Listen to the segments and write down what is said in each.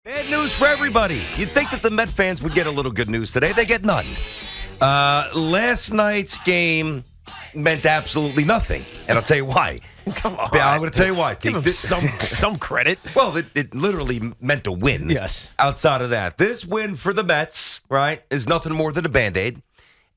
Bad news for everybody. You'd think that the Met fans would get a little good news today. They get none. Last night's game meant absolutely nothing, and I'll tell you why. Come on. I'm going to tell you why. Give him some credit. Well, it literally meant a win. Yes. Outside of that, this win for the Mets, right, is nothing more than a Band-Aid.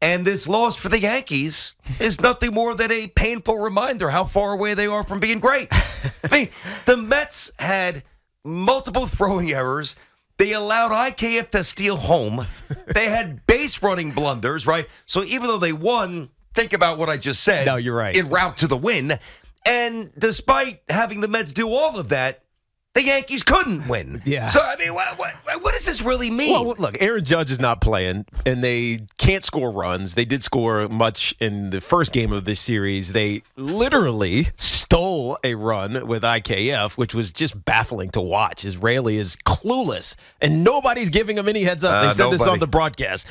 And this loss for the Yankees is nothing more than a painful reminder how far away they are from being great. I mean, the Mets had multiple throwing errors. They allowed IKF to steal home. They had base running blunders, right? So even though they won, think about what I just said. No, you're right. En route to the win. And despite having the Mets do all of that, the Yankees couldn't win. Yeah. So, I mean, what does this really mean? Well, look, Aaron Judge is not playing, and they can't score runs. They did score much in the first game of this series. They literally stole a run with IKF, which was just baffling to watch. Israeli is clueless, and nobody's giving him any heads up. They said this on the broadcast.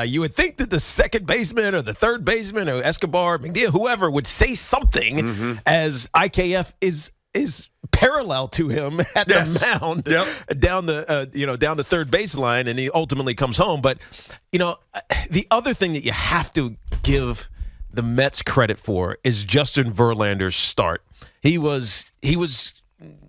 You would think that the second baseman or the third baseman or Escobar, McNeil, whoever would say something as IKF is parallel to him at the mound down the third baseline, and he ultimately comes home. But the other thing that you have to give the Mets credit for is Justin Verlander's start. He was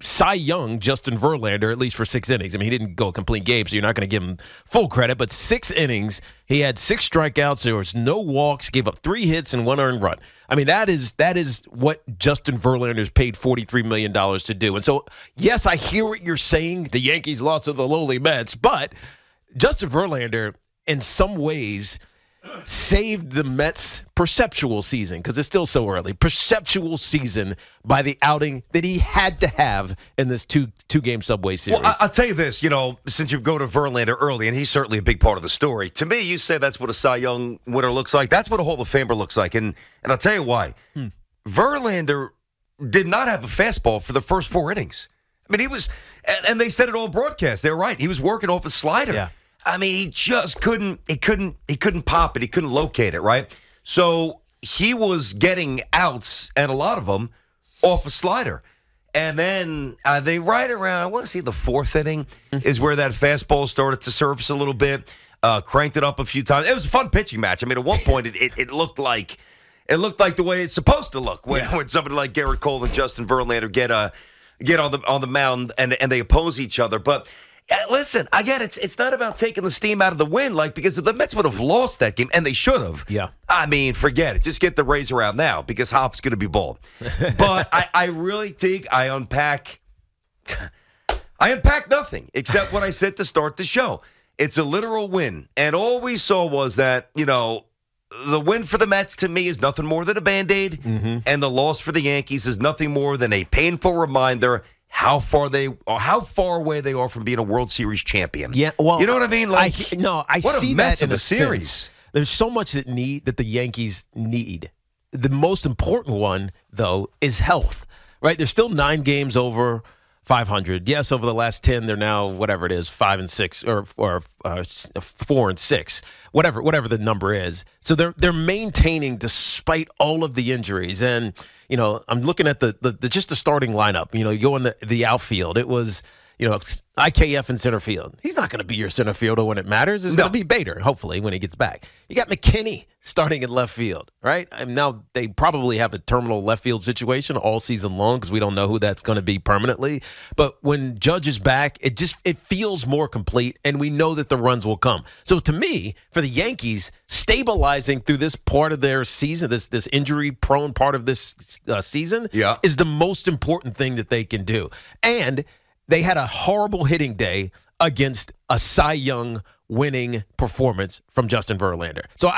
Cy Young Justin Verlander, at least for 6 innings. I mean, he didn't go a complete game, so you're not going to give him full credit. But 6 innings, he had 6 strikeouts. There was no walks. Gave up 3 hits and 1 earned run. I mean, that is what Justin Verlander's paid $43 million to do. And so, yes, I hear what you're saying. The Yankees lost to the lowly Mets, but Justin Verlander, in some ways, saved the Mets' perceptual season, because it's still so early, perceptual season, by the outing that he had to have in this two-game Subway Series. Well, I'll tell you this, since you go to Verlander early, and he's certainly a big part of the story, to me, you say that's what a Cy Young winner looks like. That's what a Hall of Famer looks like, and I'll tell you why. Verlander did not have a fastball for the first 4 innings. I mean, he was, and they said it all broadcast. They're right. He was working off a slider. Yeah. I mean, he just couldn't pop it. He couldn't locate it, right? So he was getting outs, and a lot of them, off a slider. And then they right around, I want to see the 4th inning is where that fastball started to surface a little bit, cranked it up a few times. It was a fun pitching match. I mean, at one point, it looked like the way it's supposed to look when somebody like Garrett Cole and Justin Verlander get on the mound and they oppose each other. But listen, again, it's not about taking the steam out of the win, because if the Mets would have lost that game, and they should have, I mean, forget it. Just get the razor out now, because Hoff's going to be bald. But I really think I unpack nothing except what I said to start the show. It's a literal win, and all we saw was that, the win for the Mets, to me, is nothing more than a Band-Aid, and the loss for the Yankees is nothing more than a painful reminder how far away they are from being a World Series champion. Yeah, well, you know what I mean? I see that in a series. Sense. There's so much that the Yankees need. The most important one, though, is health. Right? They're still 9 games over 500. Yes, over the last 10, they're now whatever it is, 5-6 or 4-6, whatever the number is. So they're maintaining despite all of the injuries. And I'm looking at just the starting lineup. You go in the outfield. It was IKF in center field. He's not going to be your center fielder when it matters. It's going to be Bader, hopefully, when he gets back. You got McKinney starting in left field, right? And now they probably have a terminal left field situation all season long, because we don't know who that's going to be permanently. But when Judge is back, it feels more complete, and we know that the runs will come. So to me, for the Yankees, stabilizing through this part of their season, this injury-prone part of this season, is the most important thing that they can do. And they had a horrible hitting day against a Cy Young winning performance from Justin Verlander. So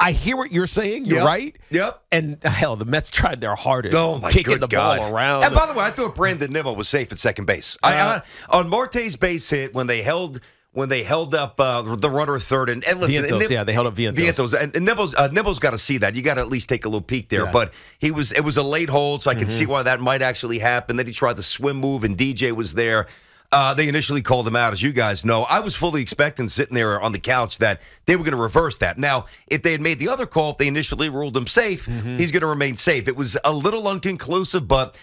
I hear what you're saying. You're right. Yep. And hell, the Mets tried their hardest kicking the ball around. And by the way, I thought Brandon Nimmo was safe at second base. On Marte's base hit, when they held up the runner at third, and listen, Vientos, they held up Vientos. And Nimmo's got to see that. You got to at least take a little peek there. But it was a late hold, so I can see why that might actually happen. Then he tried the swim move, and DJ was there. They initially called him out, as you guys know. I was fully expecting, sitting there on the couch, that they were going to reverse that. Now, if they had made the other call, if they initially ruled him safe, he's going to remain safe. It was a little inconclusive, but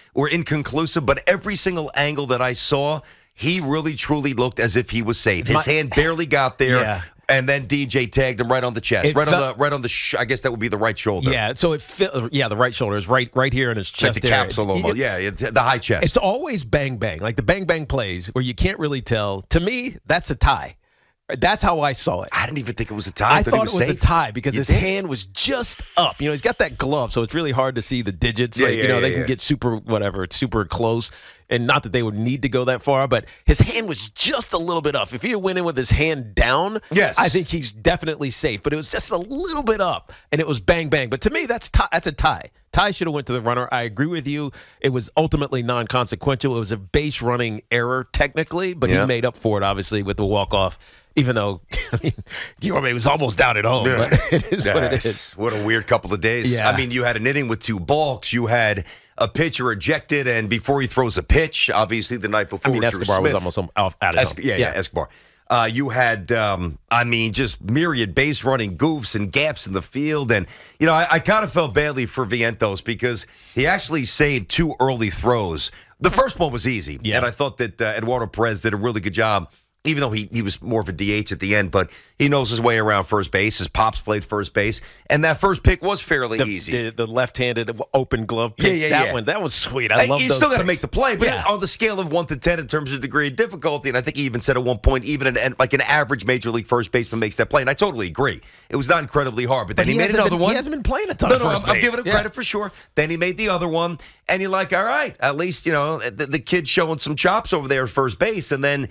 every single angle that I saw, he really, truly looked as if he was safe. His hand barely got there. Yeah. And then DJ tagged him right on the chest, right on the. I guess that would be the right shoulder. Yeah, so the right shoulder is right here in his chest. Like the capsule almost. Yeah, the high chest. It's always bang bang, like the bang bang plays where you can't really tell. To me, that's a tie. That's how I saw it. I didn't even think it was a tie. I thought it was a tie because his hand was just up. He's got that glove, so it's really hard to see the digits. They can get super close. And not that they would need to go that far, but his hand was just a little bit up. If he went in with his hand down, yes, I think he's definitely safe. But it was just a little bit up, and it was bang, bang. But to me, that's a tie. Tie should have went to the runner. I agree with you. It was ultimately non-consequential. It was a base running error technically, but he made up for it, obviously, with the walk-off. Even though, Guillorme was almost down at home, but it is what it is. What a weird couple of days. Yeah. I mean, you had an inning with 2 balks. You had a pitcher ejected, and before he throws a pitch, obviously the night before, Escobar was almost out of home. Yeah, Escobar. You had, just myriad base running goofs and gaps in the field. And, I kind of felt badly for Vientos because he actually saved 2 early throws. The first one was easy, and I thought that Eduardo Perez did a really good job. Even though he was more of a DH at the end, but he knows his way around first base. His pops played first base, and that first pick was fairly easy. The left-handed open glove pick, that was sweet. I love those. You still got to picks. make the play, but on the scale of 1 to 10 in terms of degree of difficulty, and I think he even said at one point, even an average major league first baseman makes that play, and I totally agree. It was not incredibly hard, but then he made another one. He hasn't been playing a ton of first base. I'm giving him credit for sure. Then he made the other one, and you're like, all right, at least, the kid's showing some chops over there at first base, and then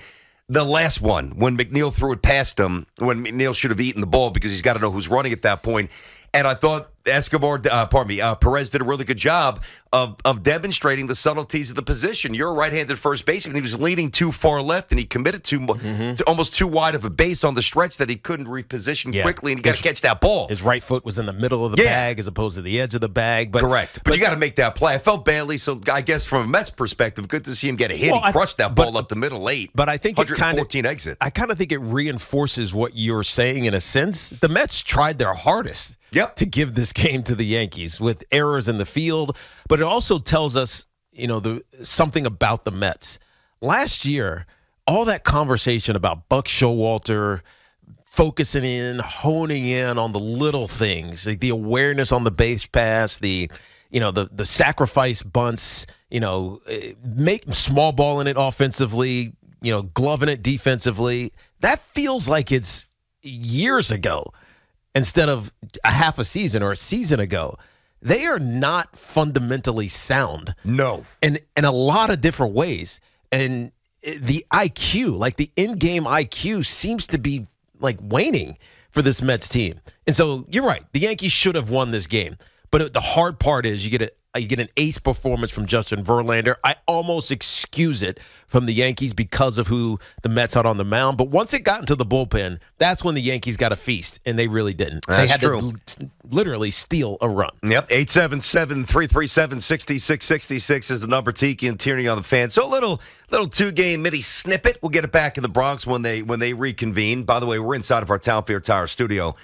the last one, when McNeil threw it past him, when McNeil should have eaten the ball because he's got to know who's running at that point. And I thought Perez did a really good job of demonstrating the subtleties of the position. You're a right-handed first baseman. He was leaning too far left, and he committed to almost too wide of a base on the stretch that he couldn't reposition quickly, and he got to catch that ball. His right foot was in the middle of the bag as opposed to the edge of the bag. Correct. But you got to make that play. I felt badly, so I guess from a Mets perspective, good to see him get a hit. He crushed that ball up the middle late. But I think 114 exit. I kind of think it reinforces what you're saying in a sense. The Mets tried their hardest to give this game to the Yankees with errors in the field, but it also tells us, something about the Mets. Last year, all that conversation about Buck Showalter focusing in, honing in on the little things, like the awareness on the base pass, the sacrifice bunts, make small ball in it offensively, gloving it defensively. That feels like it's years ago instead of a half a season or a season ago. They are not fundamentally sound. No. In a lot of different ways. And the IQ, like the in-game IQ, seems to be like waning for this Mets team. And so you're right. The Yankees should have won this game. But the hard part is you get an ace performance from Justin Verlander. I almost excuse it from the Yankees because of who the Mets had on the mound. But once it got into the bullpen, that's when the Yankees got a feast, and they really didn't. They had to literally steal a run. Yep, 877-337-6666 is the number. Tiki and Tierney on the fan. So a little 2-game mini snippet. We'll get it back in the Bronx when they reconvene. By the way, we're inside of our Town Fair Tire studio.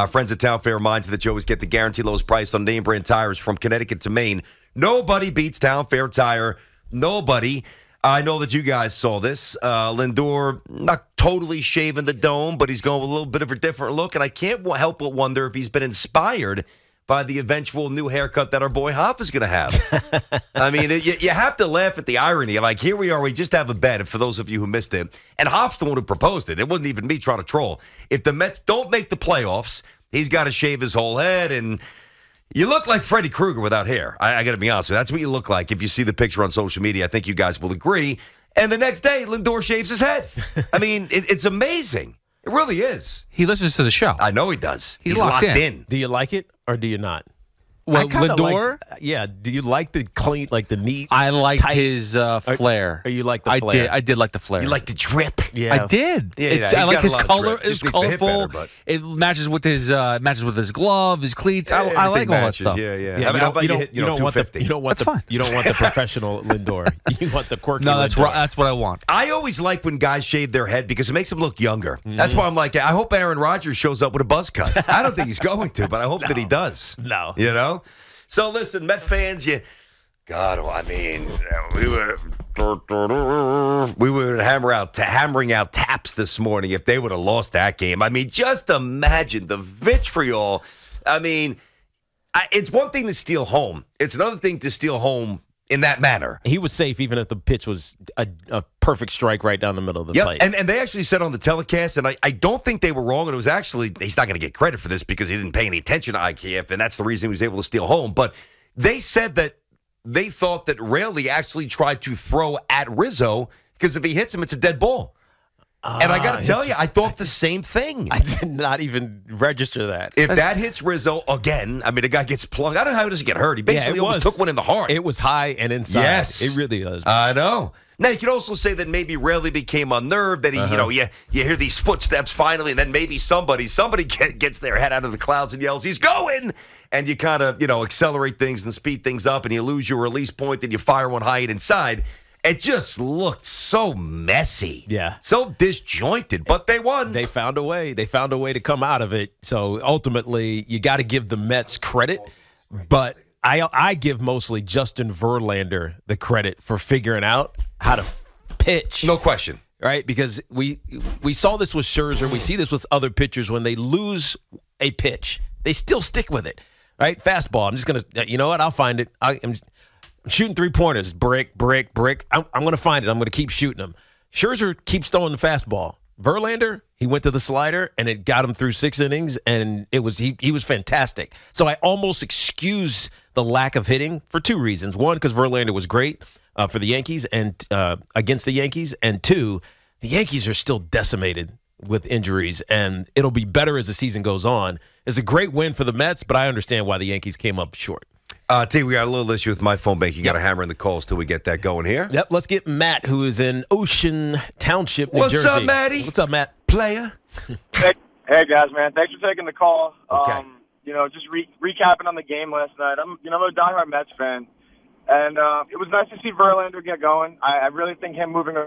Friends at Town Fair remind you that you always get the guaranteed lowest price on name brand tires from Connecticut to Maine. Nobody beats Town Fair Tire. Nobody. I know that you guys saw this. Lindor, not totally shaving the dome, but he's going with a little bit of a different look, and I can't help but wonder if he's been inspired by the eventual new haircut that our boy Hoff is going to have. I mean, you have to laugh at the irony. Like, here we are, we just have a bet, for those of you who missed it, and Hoff's the one who proposed it. It wasn't even me trying to troll. If the Mets don't make the playoffs, he's got to shave his whole head, and you look like Freddy Krueger without hair. I got to be honest with you. That's what you look like. If you see the picture on social media, I think you guys will agree. And the next day, Lindor shaves his head. I mean, it's amazing. It really is. He listens to the show. I know he does. He's locked in. Do you like it or do you not? Well, Lindor? Do you like the clean, like the neat? I liked his flair. Or you like the flair? I did like the flair. You like the drip? Yeah, I did. I like his color. It's colorful. It matches with his glove, his cleats. I like all that stuff. Yeah. You don't want the professional Lindor. You want the quirky. No, that's Lindor. that's what I want. I always like when guys shave their head because it makes them look younger. That's why I'm like, I hope Aaron Rodgers shows up with a buzz cut. I don't think he's going to, but I hope that he does. No. You know? So listen, Met fans, we were We were hammering out taps this morning if they would have lost that game. I mean, just imagine the vitriol. I mean, it's one thing to steal home. It's another thing to steal home in that manner. He was safe even if the pitch was a perfect strike right down the middle of the plate. And they actually said on the telecast, and I don't think they were wrong, and it was actually, he's not going to get credit for this because he didn't pay any attention to IKF, and that's the reason he was able to steal home. But they said that they thought that Raley actually tried to throw at Rizzo because if he hits him, it's a dead ball. And I got to tell you, I thought the same thing. I did not even register that. If that hits Rizzo again, I mean, the guy gets plugged. I don't know how he doesn't get hurt. He basically almost took one in the heart. It was high and inside. Yes. It really is. I know. Now, you could also say that maybe Raley became unnerved, that he, you hear these footsteps finally, and then maybe somebody gets their head out of the clouds and yells, he's going! And you kind of, accelerate things and speed things up, and you lose your release point, and you fire one high and inside. It just looked so messy. Yeah. So disjointed, but they won. They found a way. They found a way to come out of it. So ultimately, you got to give the Mets credit, but I give mostly Justin Verlander the credit for figuring out how to pitch. No question. Right? Because we saw this with Scherzer. We see this with other pitchers. When they lose a pitch, they still stick with it. Right? Fastball. I'm just going to, you know what? I'll find it. I'm shooting three-pointers. Brick, brick, brick. I'm going to find it. I'm going to keep shooting them. Scherzer keeps throwing the fastball. Verlander, he went to the slider, and it got him through 6 innings, and it was he was fantastic. So I almost excuse the lack of hitting for 2 reasons. 1, because Verlander was great for the Yankees and against the Yankees, and 2, the Yankees are still decimated with injuries, and it'll be better as the season goes on. It's a great win for the Mets, but I understand why the Yankees came up short. T, we got a little issue with my phone bank. You got to hammer in the calls till we get that going here. Yep, let's get Matt, who is in Ocean Township, New Jersey. What's up, Matty? What's up, Matt? Player. Hey, guys, man. Thanks for taking the call. Okay. Just recapping on the game last night. I'm a diehard Mets fan, and it was nice to see Verlander get going. I really think him moving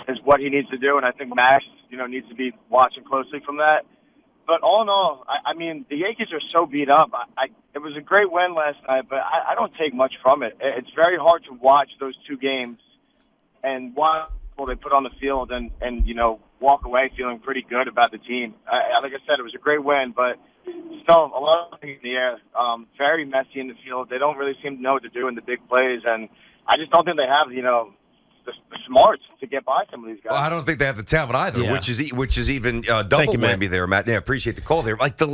is what he needs to do, and I think Max, needs to be watching closely from that. But all in all, I mean, the Yankees are so beat up. It was a great win last night, but I don't take much from it. It's very hard to watch those 2 games and watch what they put on the field and walk away feeling pretty good about the team. Like I said, it was a great win, but still a lot of things in the air. Very messy in the field. They don't really seem to know what to do in the big plays, and I just don't think they have, the smarts to get by some of these guys. Well, I don't think they have the talent either, Yeah. which is even double whammy there, Matt. Yeah, appreciate the call there. Like and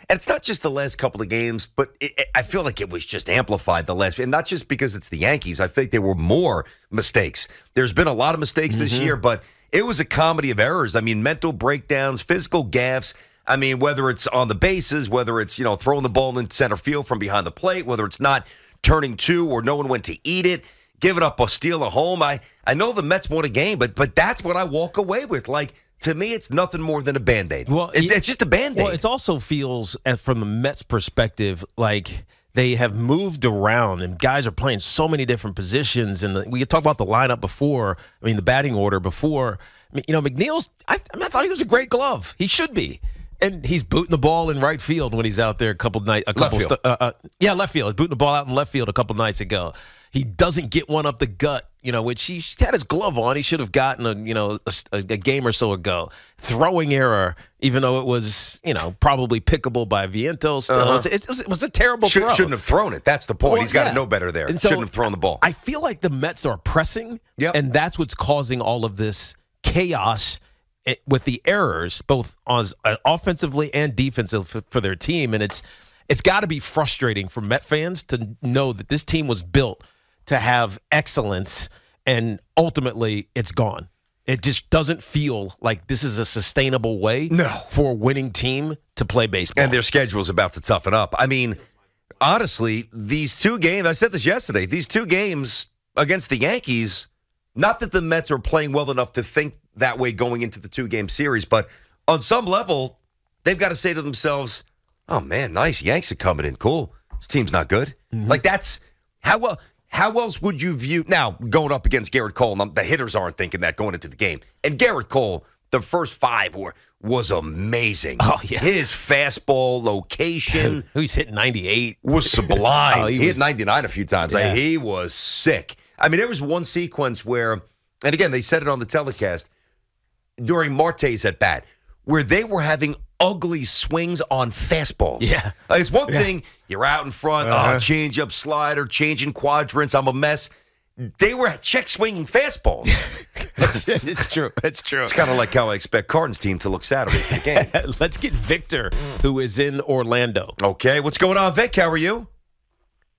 it's not just the last couple of games, but I feel like it was just amplified the last, and not just because it's the Yankees. I think there were more mistakes. There's been a lot of mistakes this year, but it was a comedy of errors. I mean, mental breakdowns, physical gaffes. I mean, whether it's on the bases, whether it's throwing the ball in center field from behind the plate, whether it's not turning 2 or no one went to eat it. Giving up a steal at home. I know the Mets won a game, but that's what I walk away with. Like, to me, it's nothing more than a Band-Aid. Well, it's just a Band-Aid. Well, it also feels, from the Mets' perspective, like they have moved around and guys are playing so many different positions. And we talked about the lineup before. I mean, the batting order before. McNeil's, I thought he was a great glove. He should be. And he's booting the ball in right field when he's out there left field. Left field. He's booting the ball out in left field a couple nights ago. He doesn't get one up the gut, which he had his glove on. He should have gotten a game or so ago. Throwing error, even though it was, probably pickable by Vientos. It was a terrible throw. Shouldn't have thrown it. That's the point. He's got to know better there. So, shouldn't have thrown the ball. I feel like the Mets are pressing, and that's what's causing all of this chaos with the errors, both offensively and defensively for their team. And it's got to be frustrating for Met fans to know that this team was built to have excellence, and ultimately it's gone. It just doesn't feel like this is a sustainable way for a winning team to play baseball. And their schedule's about to toughen up. I mean, honestly, these 2 games, I said this yesterday, these 2 games against the Yankees, not that the Mets are playing well enough to think that way going into the 2-game series, but on some level, they've got to say to themselves, oh, man, nice, Yanks are coming in, cool. This team's not good. Like, that's how else would you view now going up against Garrett Cole? The hitters aren't thinking that going into the game. And Garrett Cole, the first 5 was amazing. Oh, yeah. His fastball location. He's hitting 98. Was sublime. He hit 99 a few times. Yeah. He was sick. I mean, there was one sequence where, and again, they said it on the telecast, during Marte's at bat, where they were having ugly swings on fastballs. Yeah. It's one thing, you're out in front, change up slider, changing quadrants, I'm a mess. They were check swinging fastballs. It's true. It's true. It's kind of like how I expect Cardinals team to look Saturday for the game. Let's get Victor, who is in Orlando. Okay, what's going on, Vic? How are you?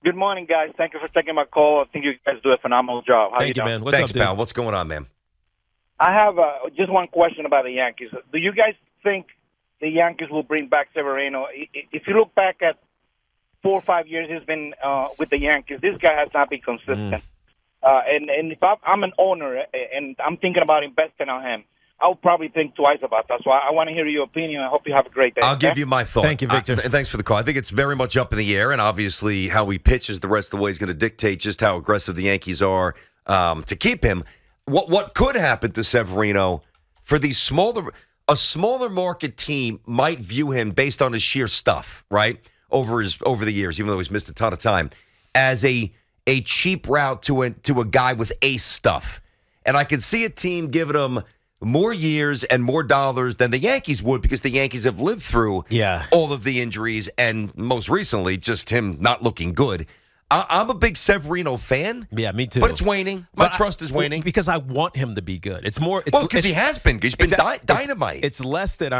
Good morning, guys. Thank you for taking my call. I think you guys do a phenomenal job. How Thank you, man. What's Thanks, up, dude? pal. What's going on, man? I have just one question about the Yankees. Do you guys think the Yankees will bring back Severino? If you look back at 4 or 5 years he's been with the Yankees, this guy has not been consistent. And if I'm an owner and I'm thinking about investing on him, I'll probably think twice about that. So I want to hear your opinion. I hope you have a great day. I'll give you my thought. Thank you, Victor. And thanks for the call. I think it's very much up in the air, and obviously how he pitches the rest of the way is going to dictate just how aggressive the Yankees are to keep him. What could happen to Severino for these a smaller market team might view him based on his sheer stuff, right? Over the years, even though he's missed a ton of time, as a cheap route to a guy with ace stuff. And I can see a team giving him more years and more dollars than the Yankees would, because the Yankees have lived through all of the injuries and most recently just him not looking good. I'm a big Severino fan. Yeah, me too. But it's waning. My trust is waning. Because I want him to be good. It's more. Because he has been. He's been dynamite. It's less that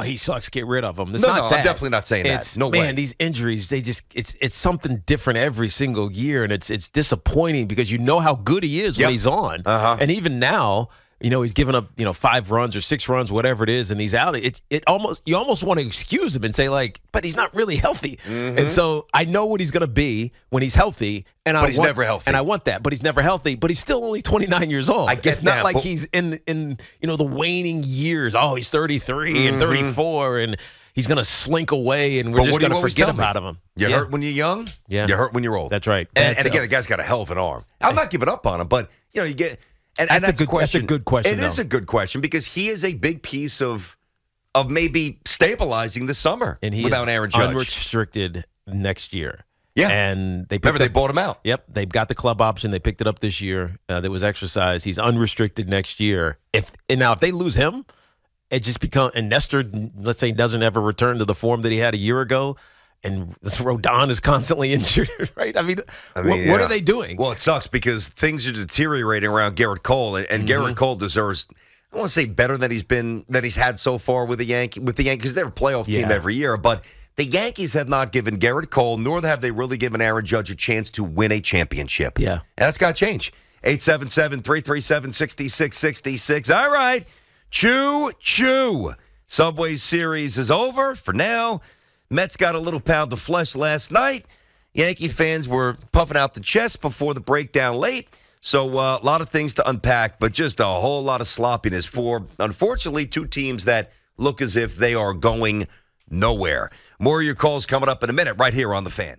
he sucks, get rid of him. No, I'm definitely not saying that. No way. Man, these injuries, it's something different every single year, and it's disappointing because you know how good he is when he's on. And even now, he's given up, 5 runs or 6 runs, whatever it is, and he's out. You almost want to excuse him and say, like, but he's not really healthy. And so I know what he's going to be when he's healthy. But he's never healthy. And I want that. But he's never healthy. But he's still only 29 years old. I guess it's not like he's in the waning years. Oh, he's 33 and 34 and he's going to slink away and we're just going to forget about him. You hurt when you're young. Yeah. You hurt when you're old. That's right. And again, the guy's got a hell of an arm. I'm not giving up on him, but you get. And that's a good question. It is a good question because he is a big piece of maybe stabilizing the summer without Aaron Judge. Unrestricted next year. Yeah. And they bought him out. Yep. They've got the club option. They picked it up this year. That was exercised. He's unrestricted next year. If they lose him, it just becomes, and Nestor, let's say, doesn't ever return to the form that he had a year ago. And Rodon is constantly injured, right? I mean what are they doing? Well, it sucks because things are deteriorating around Garrett Cole, and Garrett Cole deserves, I want to say, better than he's had so far with the Yankees. Because they're a playoff team every year, but the Yankees have not given Garrett Cole, nor have they really given Aaron Judge a chance to win a championship. Yeah, and that's got to change. 877-337-6666. All right, choo. Subway Series is over for now. Mets got a little pound of flesh last night. Yankee fans were puffing out the chest before the breakdown late. So a lot of things to unpack, but just a whole lot of sloppiness for, unfortunately, 2 teams that look as if they are going nowhere. More of your calls coming up in a minute right here on The Fan.